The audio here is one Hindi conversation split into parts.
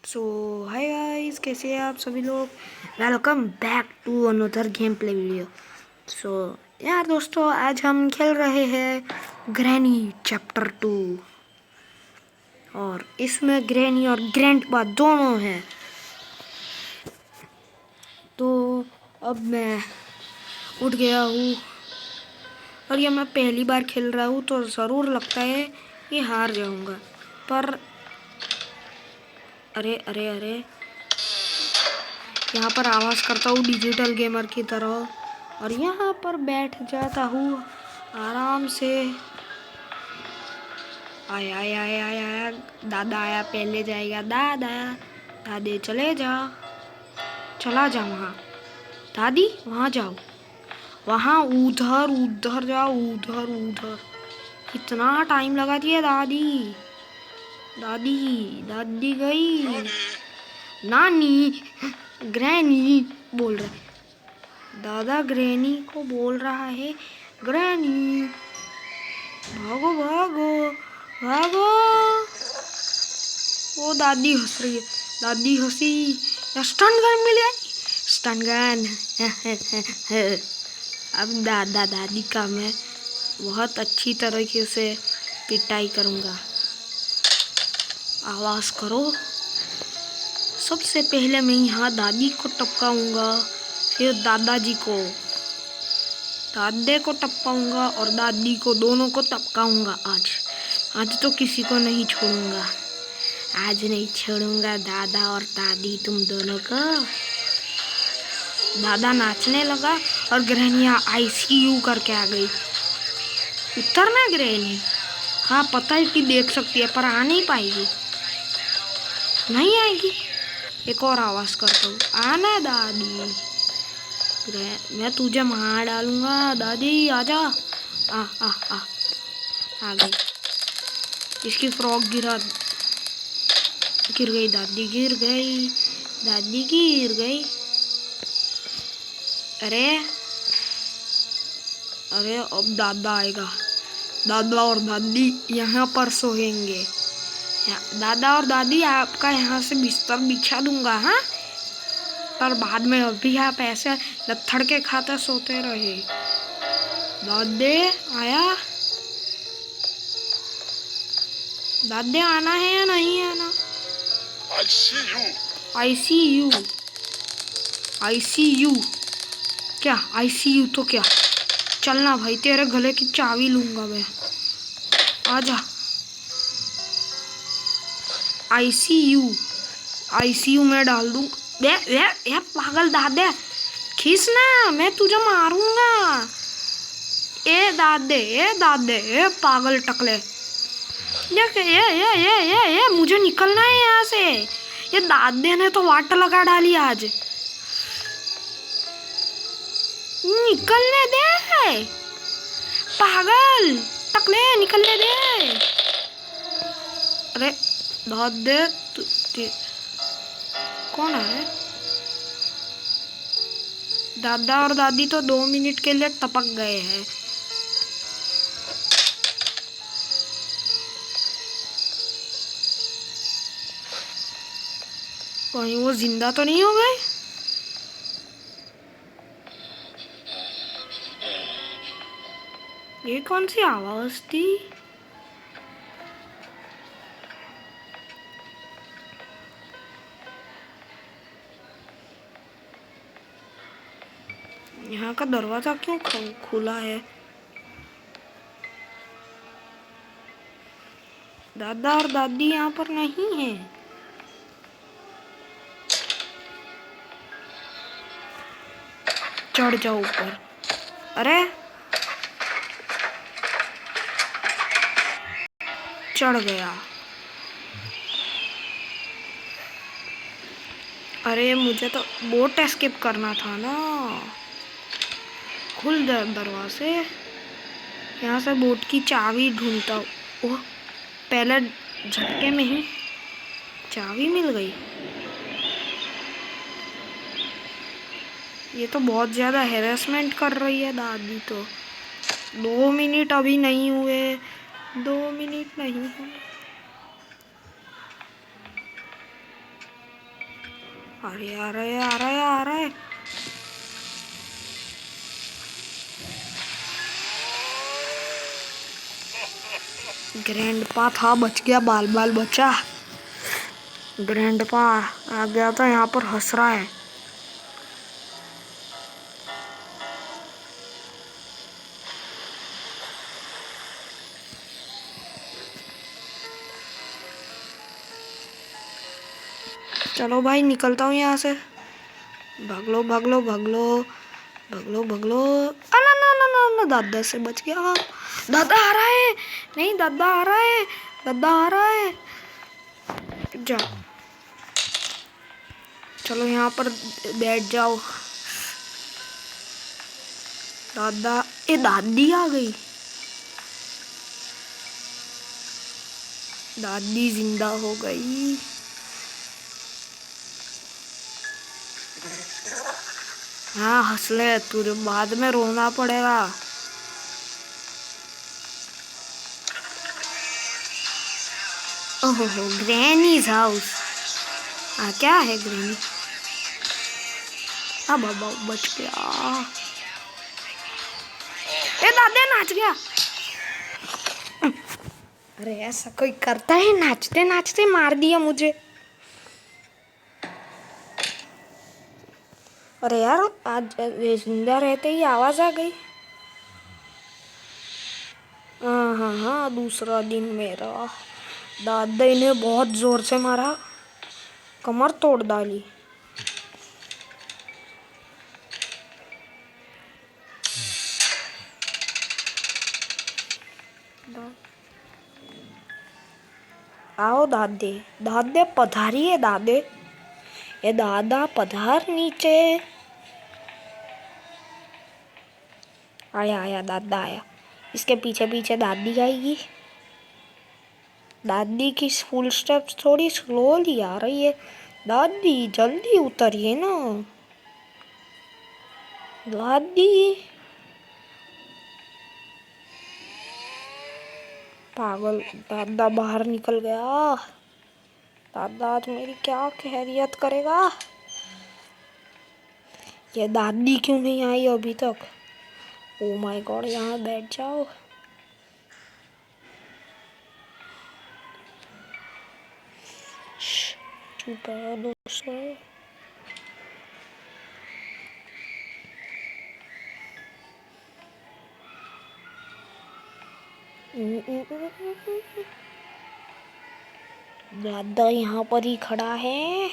सो हाय गाइस, कैसे हैं आप सभी लोग। Welcome back to another game play video. So यार दोस्तों, आज हम खेल रहे हैं ग्रैनी चैप्टर 2 और इसमें ग्रैनी और ग्रैंडपा दोनों हैं। तो अब मैं उठ गया हूँ और ये मैं पहली बार खेल रहा हूँ, तो ज़रूर लगता है कि हार जाऊँगा। पर अरे अरे अरे, यहाँ पर आवाज़ करता हूँ डिजिटल गेमर की तरह और यहाँ पर बैठ जाता हूँ आराम से। आया आया आया आया, दादा आया, पहले जाएगा दादा। दादी चले जा, चला जा वहाँ। दादी वहाँ जाओ, वहाँ उधर उधर जाओ, उधर उधर। कितना टाइम लगा दिया दादी। दादी दादी गई। नानी ग्रैनी बोल रहे, दादा ग्रैनी को बोल रहा है ग्रैनी भागो भागो भागो। वो दादी हंस रही है, दादी हंसी। स्टन गन मिल गई, स्टन गन। अब दादा दादी का मैं बहुत अच्छी तरीके से पिटाई करूँगा। आवाज़ करो। सबसे पहले मैं यहाँ दादी को टपकाऊंगा, फिर दादाजी को, दादे को टपकाऊंगा और दादी को, दोनों को टपकाऊंगा। आज तो किसी को नहीं छोड़ूंगा। आज नहीं छोड़ूंगा दादा और दादी, तुम दोनों को। दादा नाचने लगा और ग्रहणिया ICU करके आ गई। उतरना ग्रहणी, हाँ पता है कि देख सकती है पर आ नहीं पाएगी, नहीं आएगी। एक और आवाज़ करता हूँ, आना दादी, मैं तुझे मार डालूंगा। दादी आजा। आ आ आ आ गई। इसकी फ्रॉक गिर गई, दादी गिर गई, दादी गिर गई। अरे अरे, अब दादा आएगा। दादा और दादी यहाँ पर सोएंगे। दादा और दादी, आपका यहाँ से बिस्तर बिछा दूंगा, हाँ, पर बाद में अभी आप ऐसे लत्थड़ के खाते सोते रहे। दादे आया, दादे आना है या नहीं आना। ICU ICU क्या ICU तो क्या, चलना भाई, तेरे गले की चाबी लूंगा मैं। आजा। ICU में डाल दूँ। ये पागल दादे, खींचना, मैं तुझे मारूंगा। ए दादे ए पागल टकले, देख ये मुझे निकलना है यहाँ से। ये दादे ने तो वाट लगा डाली आज। निकलने दे पागल टकले, निकलने दे। अरे दादे, कौन है। दादा और दादी तो 2 मिनट के लिए टपक गए हैं। कहीं वो जिंदा तो नहीं हो गए। ये कौन सी आवाज थी। यहाँ का दरवाजा क्यों खुला है। दादा और दादी यहाँ पर नहीं है। चढ़ जाओ ऊपर। अरे चढ़ गया। अरे मुझे तो बोट एस्केप करना था ना। खुल दरवाजे। यहाँ से बोट की चाबी ढूंढता हूँ। ओह, पहले झटके में ही चाबी मिल गई। ये तो बहुत ज़्यादा हैरेसमेंट कर रही है दादी तो। 2 मिनट अभी नहीं हुए, 2 मिनट नहीं हुए। अरे आ रहे आ रहे आ रहे। ग्रैंडपा था, बच गया, बाल बाल बचा। ग्रैंडपा आ गया था, यहाँ पर हंस रहा है। चलो भाई निकलता हूँ यहाँ से। भागलो भागलो भागलो भागलो भागलो। ना ना ना ना ना, दादा से बच गया। दादा आ रहा है। नहीं, दादा आ रहा है, दादा आ रहा है। जा, चलो यहाँ पर बैठ जाओ। दादा, ये दादी आ गई। दादी जिंदा हो गई। हाँ हंस ले, तुझे बाद में रोना पड़ेगा। ओहो, ग्रैनीज हाउस। हाँ, क्या है ग्रैनी? हाँ बाबा, बच गया। ए दादा नाच गया। अरे ऐसा कोई करता है? नाचते नाचते मार दिया मुझे। अरे यार, आज जिंदा रहते ही आवाज आ गई। हाँ हाँ हाँ, दूसरा दिन मेरा। दादा ने बहुत जोर से मारा, कमर तोड़ डाली। आओ दादे, दादे पधारिए दादे। ये दादा पधार नीचे। आया आया, दादा आया। इसके पीछे पीछे दादी आएगी। दादी की फुल स्टेप्स थोड़ी स्लोली आ रही है। दादी जल्दी उतरिए ना। दादी, पागल, दादा बाहर निकल गया। दादा आज मेरी क्या खैरियत करेगा? ये दादी क्यों नहीं आई अभी तक? ओ माय गॉड, यहाँ बैठ जाओ। चुप है दोस्तों। दादा यहाँ पर ही खड़ा है।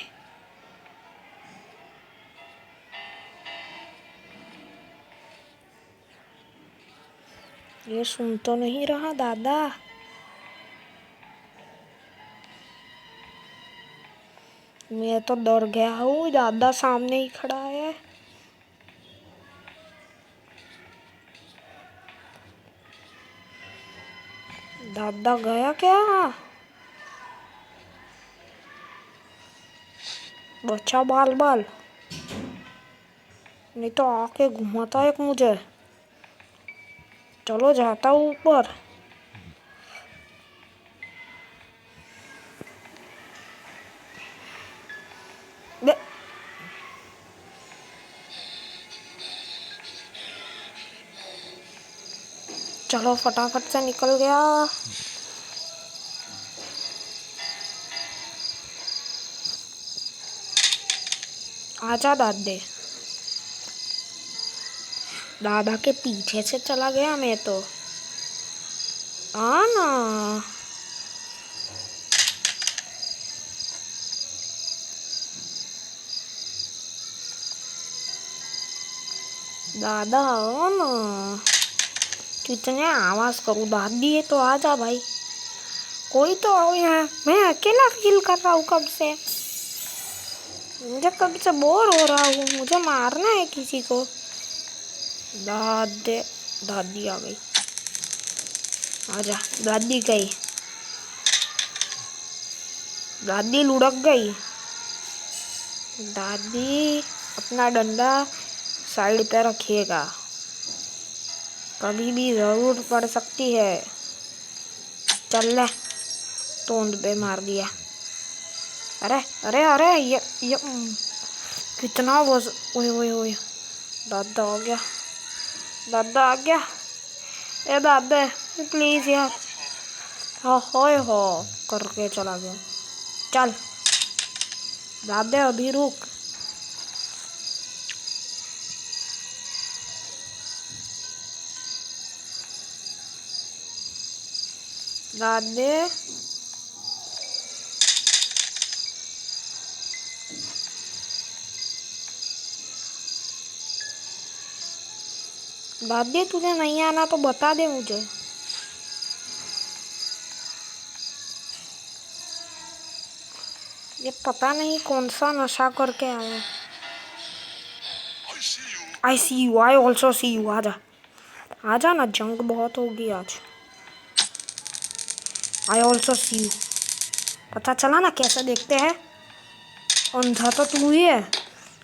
ये सुन तो नहीं रहा दादा। मैं तो डर गया हूँ, दादा सामने ही खड़ा है। दादा गया क्या? बच्चा बाल बाल, नहीं तो आके घुमाता है मुझे। चलो जाता हूँ ऊपर। चलो फटाफट से निकल गया। आजा दादे। दादा के पीछे से चला गया मैं तो। आना। दादा आना। कितने आवाज करूँ? दादी है तो आजा भाई, कोई तो आओ यहाँ। मैं अकेला फील कर रहा हूँ कब से। मुझे कब से बोर हो रहा हूँ, मुझे मारना है किसी को। दादी, दादी आ गई। आजा, दादी गई। दादी लुढ़क गई। दादी अपना डंडा साइड पे रखिएगा, कभी भी जरूर पड़ सकती है। चल ले, तोंद पे मार दिया। अरे अरे अरे, ये कितना वज ओए ओए ओए दादा आ गया, दादा आ गया। ए दादा प्लीज यार। हाँ होए हो करके चला गया। चल दादा अभी रुक। दादे दादी तुझे नहीं आना तो बता दे मुझे। ये पता नहीं कौन सा नशा करके आया। I see you, I also see you. आजा आजा ना, जंग बहुत होगी आज। I also see you. पता चला ना कैसे देखते हैं। अंधा तो तू ही है।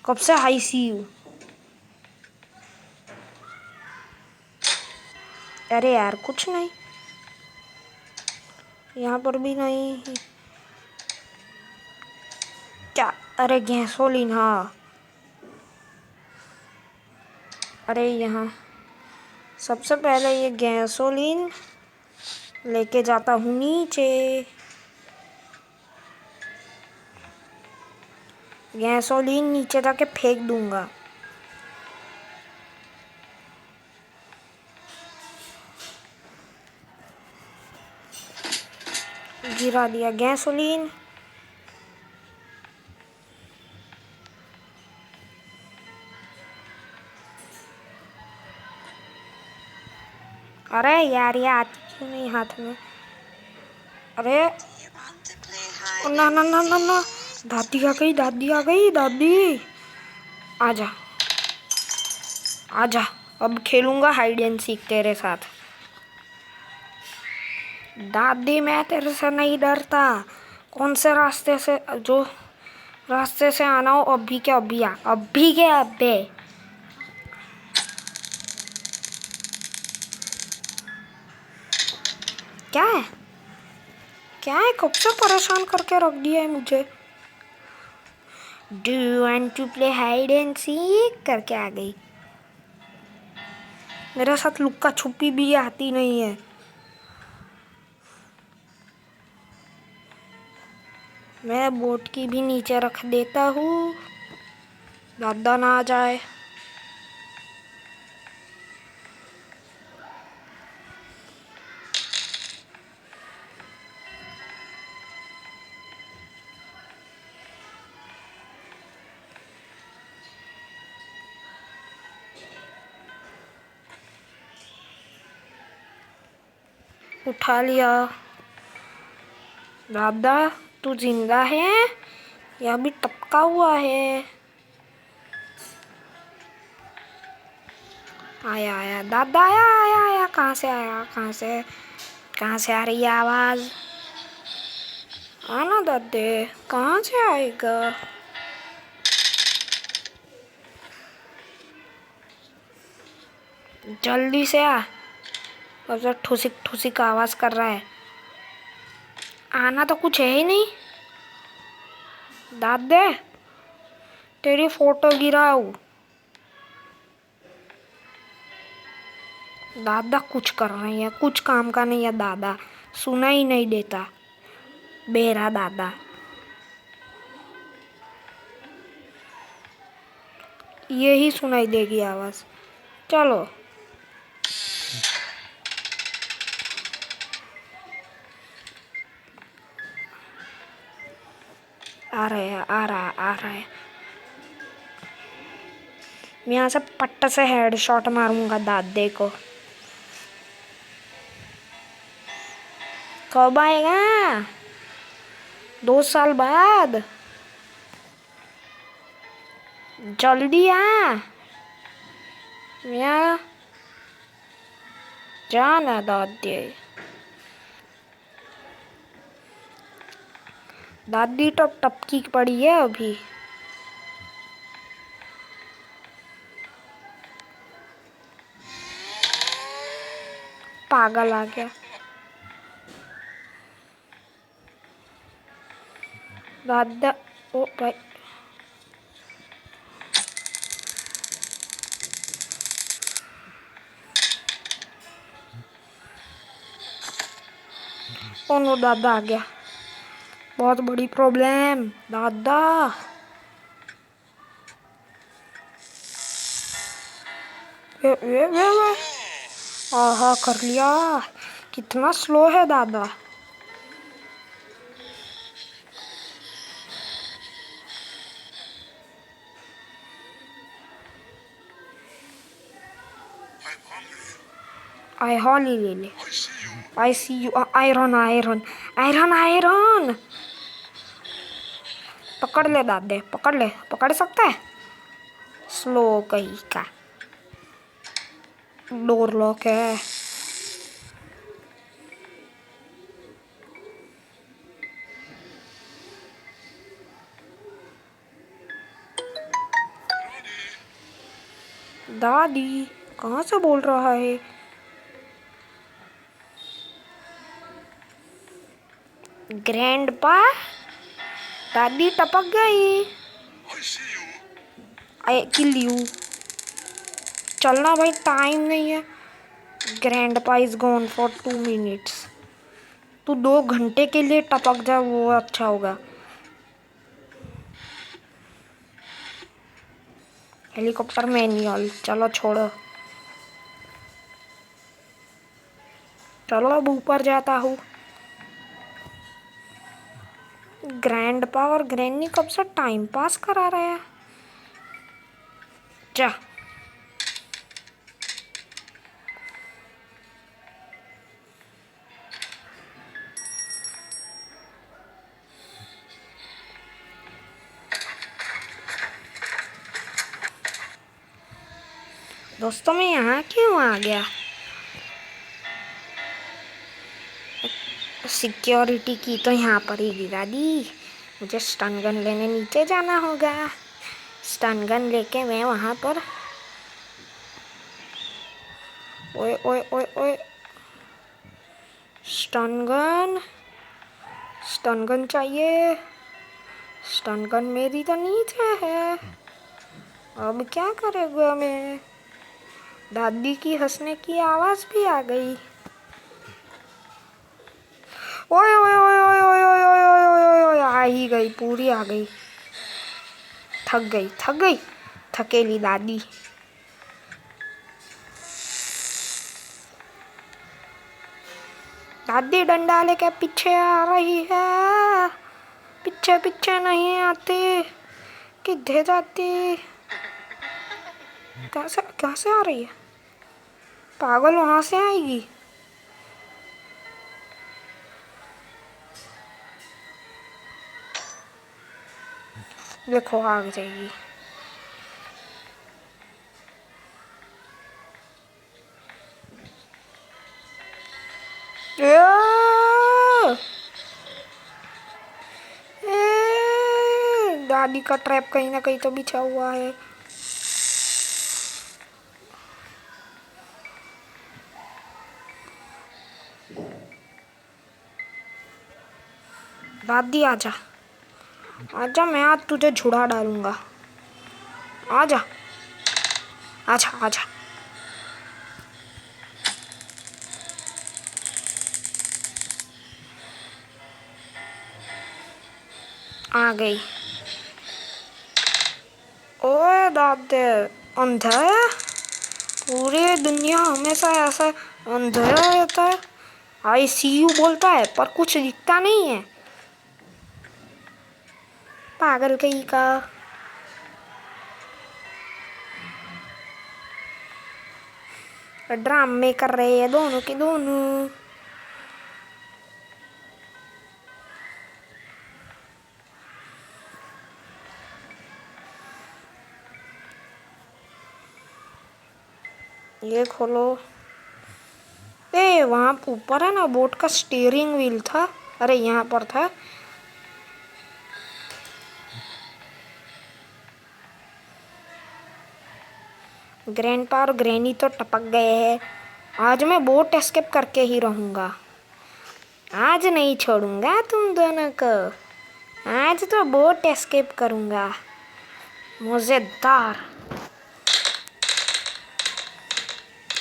कब से आई सी यू। अरे यार कुछ नहीं, यहाँ पर भी नहीं। क्या? अरे गैसोलीन, हाँ। अरे यहाँ सबसे पहले ये गैसोलीन लेके जाता हूँ नीचे। गैसोलीन नीचे जाके फेंक दूंगा। गिरा दिया गैसोलीन। अरे यार ये आती क्यों नहीं हाथ में। अरे ना ना ना ना ना, दादी आ गई, दादी आ गई, दादी आजा आजा। अब खेलूंगा हाइड एंड सीक तेरे साथ। दादी मैं तेरे से नहीं डरता। कौन से रास्ते से, जो रास्ते से आना हो अभी के अभी आ, अभी के अबे। क्या है, क्या है? कब से परेशान करके रख दिया है मुझे। Do you want to play hide and seek करके आ गई। मेरे साथ लुक्का छुपी भी आती नहीं है। मैं बोट की भी नीचे रख देता हूँ, दादा ना आ जाए। उठा लिया। दादा तू जिंदा है या अभी टपका हुआ है? आया आया दादा, आया आया आया। कहाँ से आया, कहाँ से आ रही है आवाज? आना दादे, कहाँ से आएगा? जल्दी से आ। अब तो ठुसिक ठुसिक आवाज कर रहा है। आना तो कुछ है ही नहीं। दादे तेरी फोटो गिराऊ। दादा कुछ कर रही है, कुछ काम का नहीं है दादा। सुना ही नहीं देता बेरा दादा। यही सुनाई देगी आवाज। चलो आ रहे हैं, आ रहा आ रहा है। मैं यहाँ से पट्ट से हेडशॉट मारूंगा दादे को। कब आएगा? 2 साल बाद। जल्दी आ। मैं जाना दादी। दादी तो टपकी पड़ी है अभी। पागल आ गया दादा। ओ भाई ओ नो, दादा आ गया। बहुत बड़ी प्रॉब्लम दादा। वे आहा, कर लिया। कितना स्लो है दादा। आई हॉली ले ले। I see you. Iron iron iron iron. पकड़ ले दादे, पकड़ ले। पकड़ सकता है? स्लो कहीं का। डोर लॉक है। दादी कहाँ से बोल रहा है? ग्रैंडपा। दादी टपक गई। आई किल यू। चलना भाई, टाइम नहीं है। Grandpa is gone for 2 minutes. तू 2 घंटे के लिए टपक जा, वो अच्छा होगा। हेलीकॉप्टर मैनुअल, चलो छोड़ो। चलो अब ऊपर जाता हूँ। ग्रैंडपा और ग्रैनी कब से टाइम पास करा रहे हैं। जा। दोस्तों, मैं यहाँ क्यों आ गया? सिक्योरिटी की तो यहाँ पर ही गिरा दी। मुझे स्टन गन लेने नीचे जाना होगा। स्टन गन लेके मैं वहाँ पर। ओए ओए ओए ओए। Stun gun. स्टन गन चाहिए। स्टन गन मेरी तो नीचे है। अब क्या करेगा मैं? दादी की हंसने की आवाज़ भी आ गई। ओए ओए ओए ओए ओए ओए ओए ओए ओए ओए, आ ही गई, पूरी आ गई। थक गई, थक गई। थकेली दादी। दादी डंडा लेके पीछे आ रही है। पीछे पीछे नहीं आती। किधर जाती? कैसे आ रही है? पागल, वहां से आएगी। देखो, आ जाएगी। दादी का ट्रैप कहीं ना कहीं तो बिछा हुआ है। दादी आजा, आजा, मैं आज तुझे छुड़ा डालूंगा। आजा, आजा, आजा। आ गई। ओए दादे, अंधा है? पूरी दुनिया हमेशा ऐसा अंधेरा रहता है। ICU बोलता है पर कुछ दिखता नहीं है। पागल कहीं का। ड्रामे कर रहे हैं दोनों के दोनों। ये खोलो। ए, वहां ऊपर है ना, बोट का स्टीयरिंग व्हील था। अरे यहाँ पर था। ग्रैंडपा और ग्रैनी तो टपक गए हैं। आज मैं बोट एस्केप करके ही रहूंगा। आज नहीं छोड़ूंगा तुम दोनों को। आज तो बोट एस्केप करूंगा। मजेदार।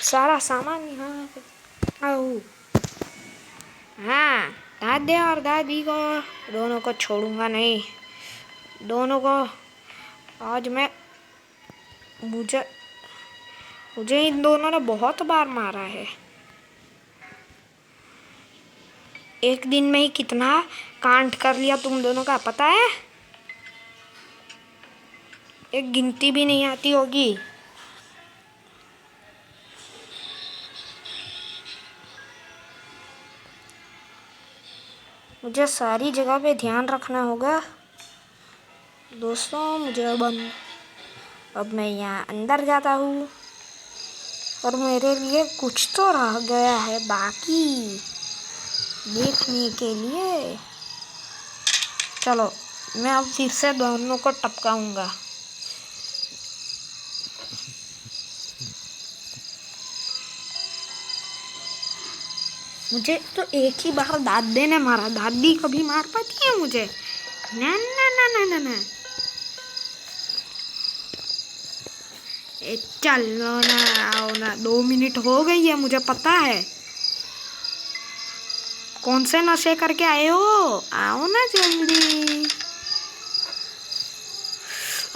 सारा सामान यहाँ। आओ। हाँ, दादे और दादी को दोनों को छोड़ूंगा नहीं, दोनों को आज मैं मुझे मुझे इन दोनों ने बहुत बार मारा है। एक दिन में ही कितना कांड कर लिया तुम दोनों का पता है? एक गिनती भी नहीं आती होगी। मुझे सारी जगह पे ध्यान रखना होगा दोस्तों। मुझे अब मैं यहाँ अंदर जाता हूँ और मेरे लिए कुछ तो रह गया है बाकी देखने के लिए। चलो मैं अब फिर से दोनों को टपकाऊंगा। मुझे तो एक ही बार दादी ने मारा, दादी कभी मार पाती है मुझे? ना ना ना ना ना ना। चलो ना, आओ ना, 2 मिनट हो गई है, मुझे पता है। कौन से नशे करके आए हो? आओ ना जल्दी।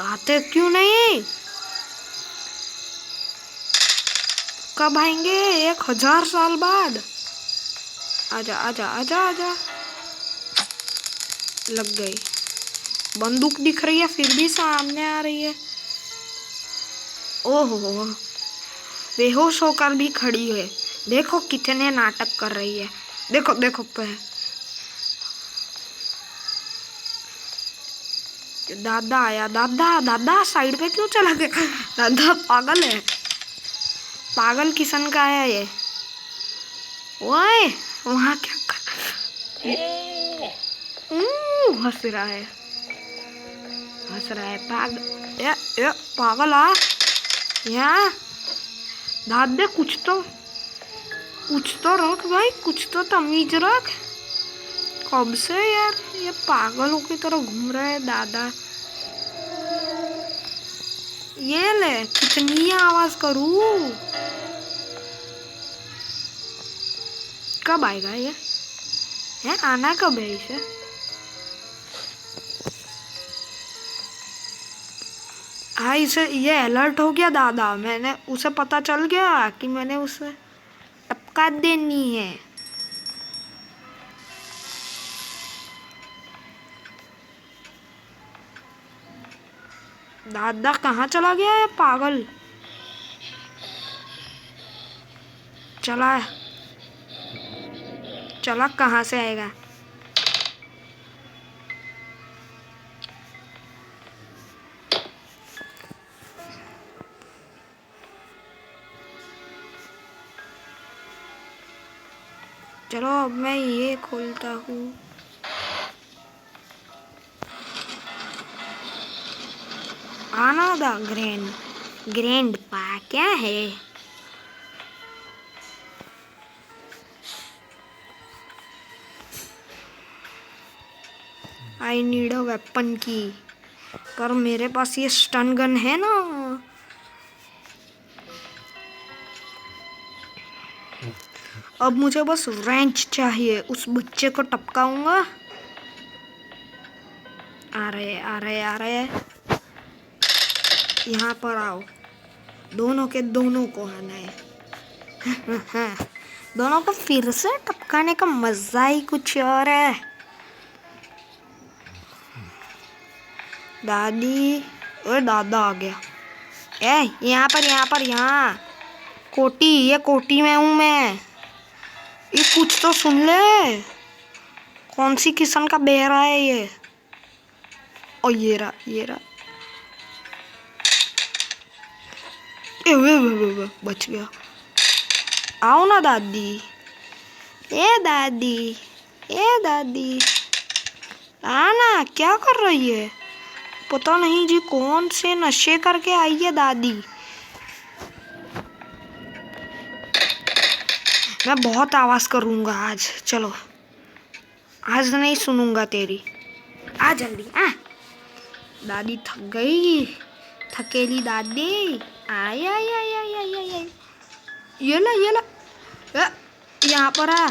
आते क्यों नहीं? कब आएंगे? 1000 साल बाद। आजा आजा आजा आजा। लग गई। बंदूक दिख रही है फिर भी सामने आ रही है। ओहो, बेहोश होकर भी खड़ी है। देखो कितने नाटक कर रही है। देखो देखो पे दादा आया। दादा दादा साइड पे क्यों चला गया? दादा पागल है, पागल किस्म का है ये। ओए वहाँ क्या कर? हंस रहा है, हंस रहा है पागल। ये पागल आ यहाँ। दादे कुछ तो रख भाई, कुछ तो तमीज रख। कब से यार ये पागलों की तरह घूम रहा है दादा। ये ले, कितनी आवाज करूं? कब आएगा ये? है आना कब है इसे? हाँ इसे ये अलर्ट हो गया दादा। मैंने उसे पता चल गया कि मैंने उसे टपका देनी है। दादा कहाँ चला गया है पागल? चला चला कहाँ से आएगा? चलो अब मैं ये खोलता हूँ। आना दा ग्रैंड पा क्या है? आई नीड अ वेपन की, पर मेरे पास ये स्टन गन है ना। अब मुझे बस रेंच चाहिए, उस बच्चे को टपकाऊंगा। आ रहे यहाँ पर आओ। दोनों के दोनों को आना है। दोनों को फिर से टपकाने का मजा ही कुछ और है। दादी और दादा आ गया। यहाँ पर यहाँ कोटी, ये कोटी में हूँ मैं। ये कुछ तो सुन ले, कौन सी किस्म का बेहरा है ये? और ये रहा बच गया। आओ ना दादी। दादी आना, क्या कर रही है? पता नहीं जी कौन से नशे करके आई है दादी। मैं बहुत आवाज करूंगा आज। चलो आज नहीं सुनूंगा तेरी। आ जल्दी आ। दादी थक गई, थकेली दादी। आई आई आई आई आई आई आई। ये ला यहाँ पर आ।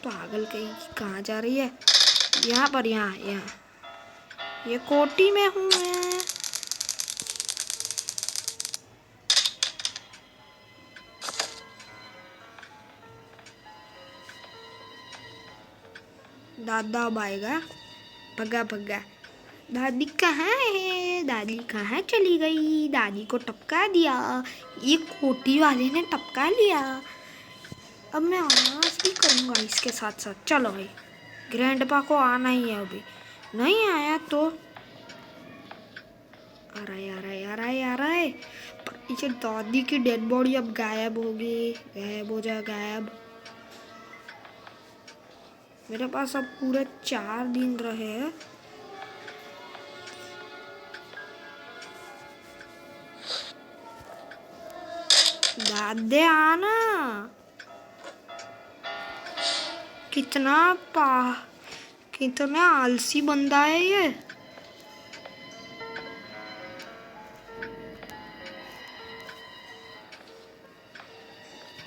पागल कहीं कहाँ जा रही है? यहाँ पर, यहाँ यहाँ ये कोठी में हूँ मैं। दादा अब आएगा। भगा भगा। दादी कहाँ है? दादी कहाँ चली गई? दादी को टपका दिया, ये कोठी वाले ने टपका लिया। अब मैं आवाज भी करूँगा इसके साथ साथ। चलो भाई, ग्रैंडपा को आना ही है। अभी नहीं आया तो आ रहा है, आ रहा है, आ रहा है, आ रहा है। पर ये दादी की डेड बॉडी अब गायब होगी। गायब हो जा, गायब। मेरे पास अब पूरे 4 दिन रहे। दादे आना। कितना आलसी बंदा है ये।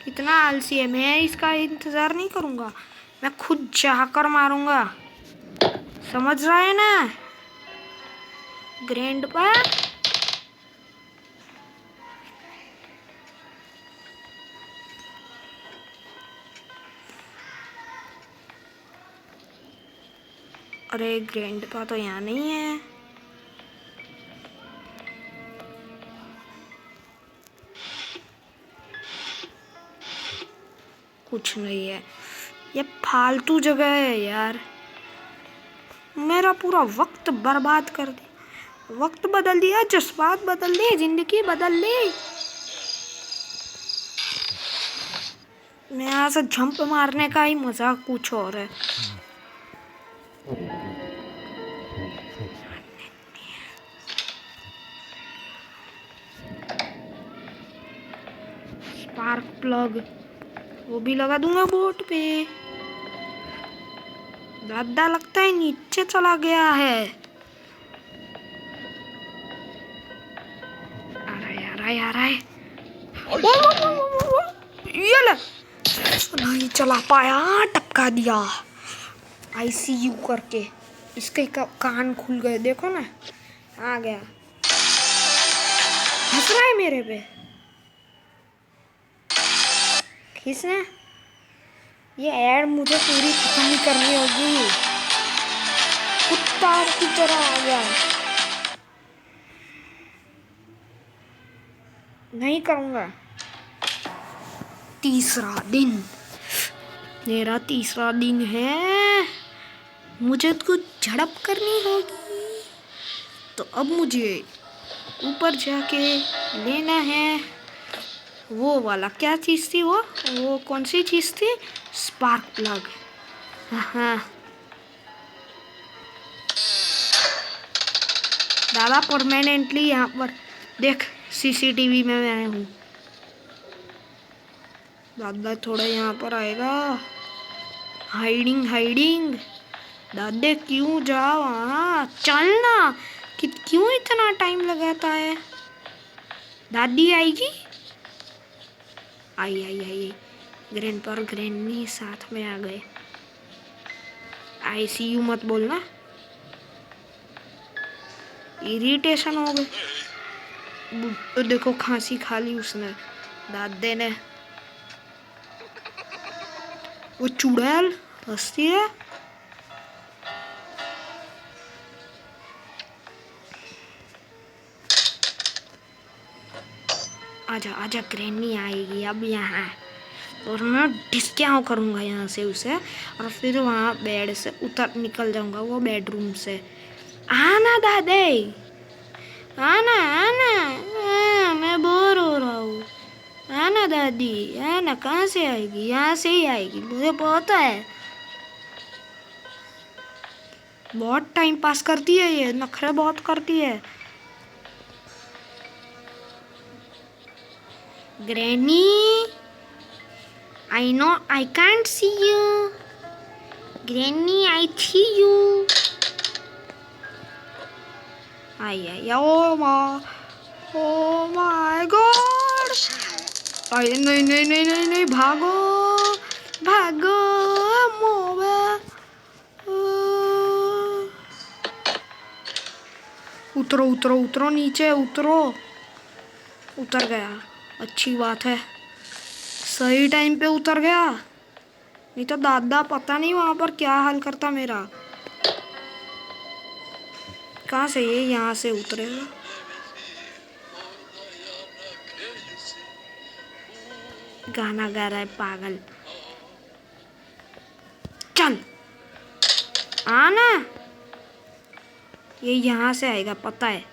कितना आलसी है। मैं इसका इंतजार नहीं करूंगा, मैं खुद जाकर मारूंगा। समझ रहा है ना ग्रैंडपा? अरे ग्रैंडपा तो यहाँ नहीं है। कुछ नहीं है, ये फालतू जगह है यार। मेरा पूरा वक्त बर्बाद कर दिया। वक्त बदल दिया, जज्बात बदल दिए, जिंदगी बदल ली। मैं यहाँ से जंप मारने का ही मजा कुछ और है। स्पार्क प्लग वो भी लगा दूंगा बोट पे। दादा लगता है नीचे चला गया है। आ रहा है, आ रहा है, आ रहा है। ये ले। नहीं चला पाया, टपका दिया ICU करके। इसके कान खुल गए, देखो ना। आ गया, हंस रहा है मेरे पे। किसने? ये ऐड मुझे पूरी खत्म ही करनी होगी। कुत्ता की तरह आ गया। नहीं करूँगा। तीसरा दिन, मेरा तीसरा दिन है। मुझे कुछ झड़प करनी होगी, तो अब मुझे ऊपर जाके लेना है वो वाला। क्या चीज़ थी वो कौन सी चीज़ थी? Spark plug. हाँ, दादा परमानेंटली यहाँ पर देख, CCTV में मैं हूँ। दादा थोड़ा यहाँ पर आएगा। हाइडिंग। दादे क्यों जाओ वहाँ? चलना। कि क्यों इतना टाइम लगाता है? दादी आएगी। आई। ग्रैंडपा और ग्रैनी साथ में आ गए। ICU मत बोलना, इरिटेशन हो गई। देखो खांसी खा ली उसने, दादे ने। वो चुड़ैल हंसती है। आजा ग्रैनी आएगी अब यहाँ। और मैं डिस्क्याव करूँगा यहाँ से उसे, और फिर वहाँ बेड से निकल जाऊँगा, वो बेडरूम से। आना दादे, आना। मैं बोर हो रहा हूँ। आना दादी, आना। कहाँ से आएगी? यहाँ से ही आएगी, मुझे पता है। बहुत टाइम पास करती है ये, नखरे बहुत करती है। Granny, I know I can't see you. Granny, I see you. Ay, oh my God. नहीं, भागो, उतरो उतरो उतरो, नीचे उतरो। उतर गया, अच्छी बात है, सही टाइम पे उतर गया, नहीं तो दादा पता नहीं वहां पर क्या हाल करता मेरा। कहाँ से ये यहाँ से उतरेगा? गाना गा रहा है पागल। चल आना, ये यहाँ से आएगा पता है।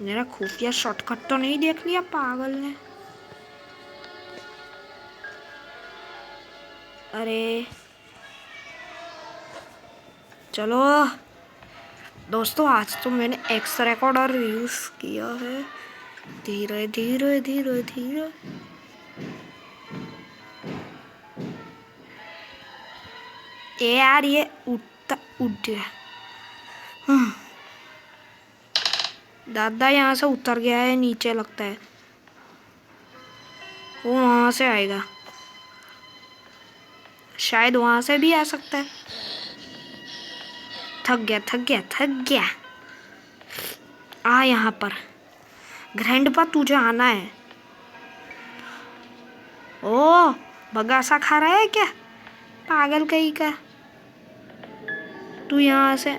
मेरा खुफिया शॉर्टकट तो नहीं देख लिया पागल ने। अरे चलो दोस्तों, आज तो मैंने एक्स रिकॉर्डर यूज किया है। धीरे धीरे धीरे धीरे। ए यार ये उठ गया। दादा यहाँ से उतर गया है नीचे लगता है, वो वहां से आएगा, शायद वहां से भी आ सकता है। थक गया थक गया थक गया। आ यहाँ पर ग्रैंडपा, तुझे आना है। ओ बगासा खा रहा है क्या पागल कहीं का? तू यहाँ से,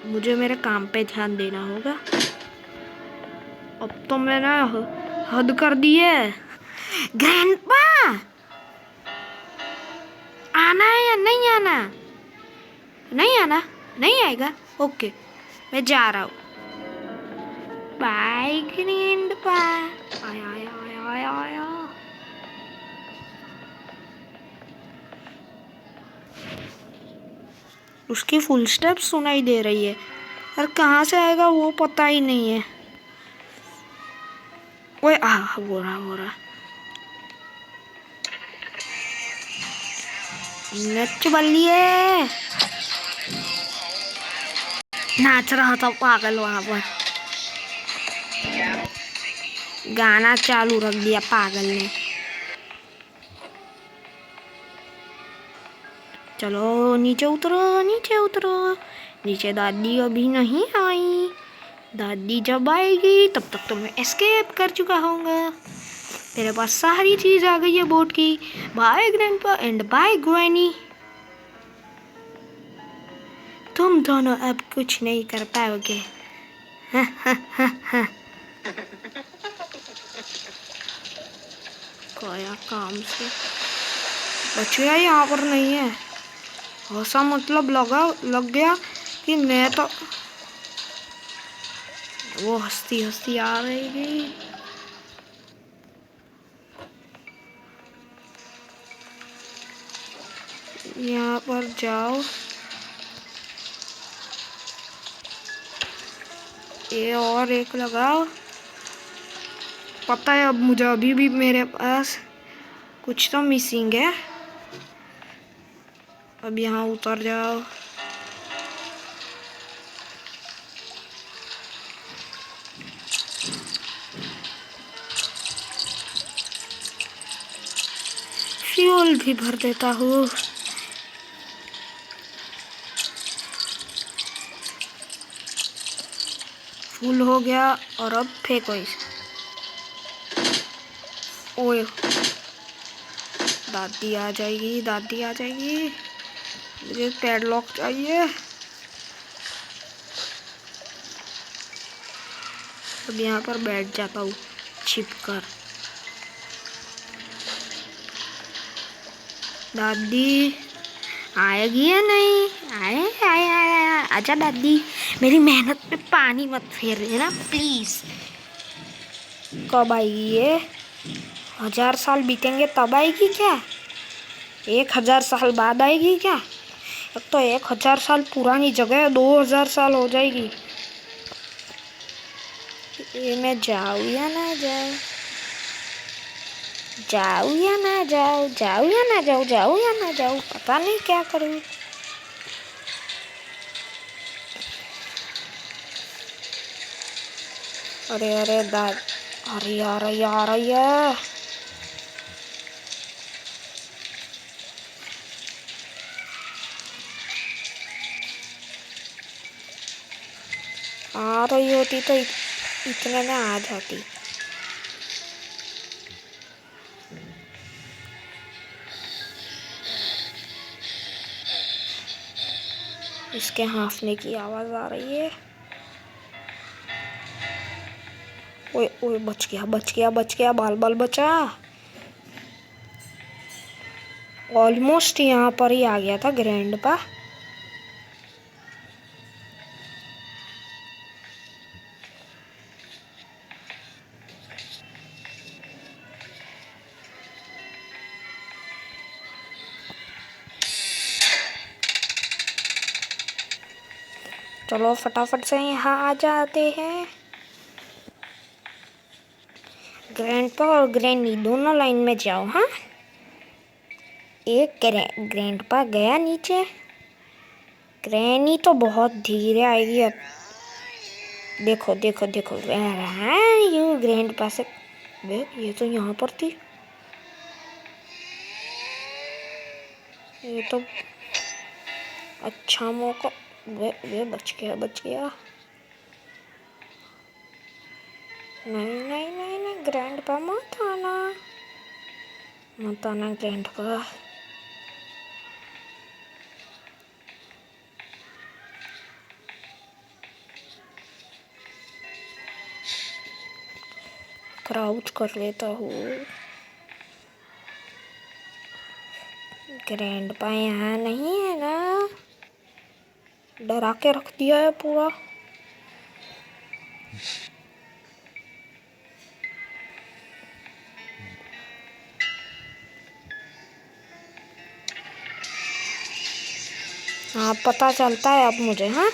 मुझे मेरे काम पे ध्यान देना होगा। अब तो मैंने हद कर दी है। ग्रैंडपा आना है या नहीं आना? नहीं आना, नहीं आएगा, ओके मैं जा रहा हूँ। Bye grandpa. आया आया आया आया आया। उसकी फुल स्टेप सुनाई दे रही है, और कहाँ से आएगा वो पता ही नहीं है। ओए आ हो रहा नच बल्लिए। नाच रहा था पागल वहां पर, गाना चालू रख दिया पागल ने। चलो नीचे उतरो नीचे उतरो। नीचे दादी अभी नहीं आई, दादी जब आएगी तब तक तो मैं एस्केप कर चुका होऊंगा। मेरे पास सारी चीज आ गई है बोट की। Bye grandpa and bye granny. तुम दोनों अब कुछ नहीं कर पाओगे। क्या काम से बचिया यहाँ पर नहीं है, ऐसा मतलब लग गया कि मैं तो, वो हंसती हंसती आ रहेगी। यहाँ पर जाओ, ये और एक लगाओ। पता है अब मुझे, अभी भी मेरे पास कुछ तो मिसिंग है। अब यहाँ उतर जाओ। फ्यूल भी भर देता हूँ। फुल हो गया और अब फेंको इसे। ओए दादी आ जाएगी, दादी आ जाएगी। मुझे पैडलॉक चाहिए। अब यहाँ पर बैठ जाता हूँ छिप कर। दादी आएगी या नहीं? आए आए आए आए, आजा दादी। मेरी मेहनत पे पानी मत फेर देना प्लीज। कब आएगी ये? 1000 साल बीतेंगे तब आएगी क्या? 1000 साल बाद आएगी क्या? अब तो 1000 साल पुरानी जगह 2000 साल हो जाएगी। ये मैं जाऊँ या ना जाऊँ? जाऊँ या ना जाऊँ? जाऊँ या ना जाऊँ? जाऊँ या ना जाऊँ? पता नहीं क्या करूँ। अरे अरे दाद, अरे यार यार यार, आ रही होती तो इतने में आ जाती। इसके हांफने की आवाज आ रही है। ओए ओए, बच गया बच गया बच गया, बाल बाल बचा। ऑलमोस्ट यहाँ पर ही आ गया था ग्रैंडपा। चलो फटाफट से यहाँ आ जाते हैं। ग्रैंडपा और ग्रैनी दोनों लाइन में जाओ। हाँ, एक ग्रैंडपा गया नीचे। ग्रैनी तो बहुत धीरे आएगी अब। देखो देखो देखो, यू ग्रैंडपा से। ये तो यहाँ पर थी। ये तो अच्छा मौका। वे बच गया बच गया। नहीं नहीं नहीं नहीं, ग्रैंडपा मत आना, मत आना ग्रैंडपा। क्राउच कर लेता हूँ। ग्रैंडपा यहाँ नहीं है ना? डरा के रख दिया है पूरा। हाँ, पता चलता है अब मुझे। हाँ,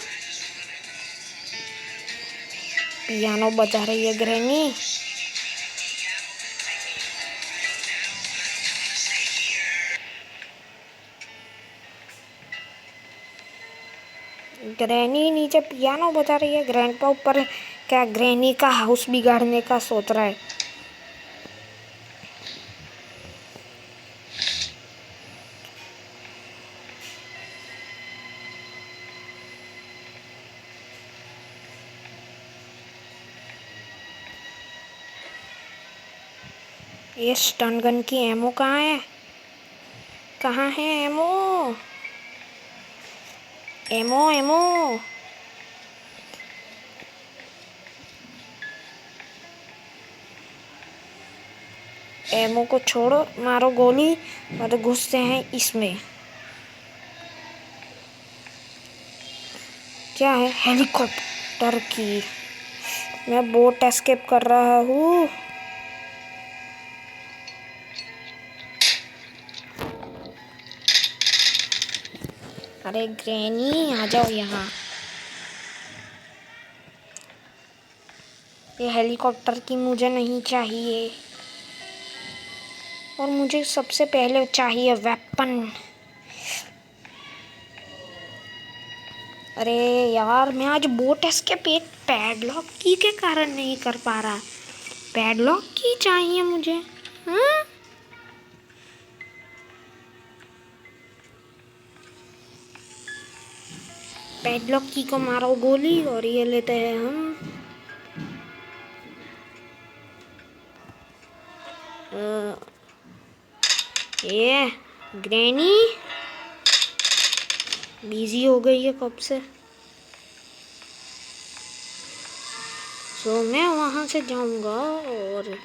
पियानो बजा रही है ग्रैनी। ग्रैनी नीचे पियानो बजा रही है, ग्रैंडपा ऊपर क्या ग्रैनी का हाउस बिगाड़ने का सोच रहा है। ये स्टन गन की एमो कहाँ है? कहाँ है एमो? Ammo ammo. एमो को छोड़ो, मारो गोली और घुसते हैं इसमें। क्या है? हेलीकॉप्टर की। मैं बोट एस्केप कर रहा हूँ। अरे ग्रैनी, आ जाओ यहाँ। ये हेलीकॉप्टर की मुझे नहीं चाहिए, और मुझे सबसे पहले चाहिए वेपन। अरे यार, मैं आज बोट एस्केप एक पैडलॉक की के कारण नहीं कर पा रहा। पैडलॉक की चाहिए मुझे। हाँ, पैडलॉक की को मारो गोली और ये लेते हैं हम। ये ग्रैनी बिजी हो गई है कब से। तो मैं वहां से जाऊंगा और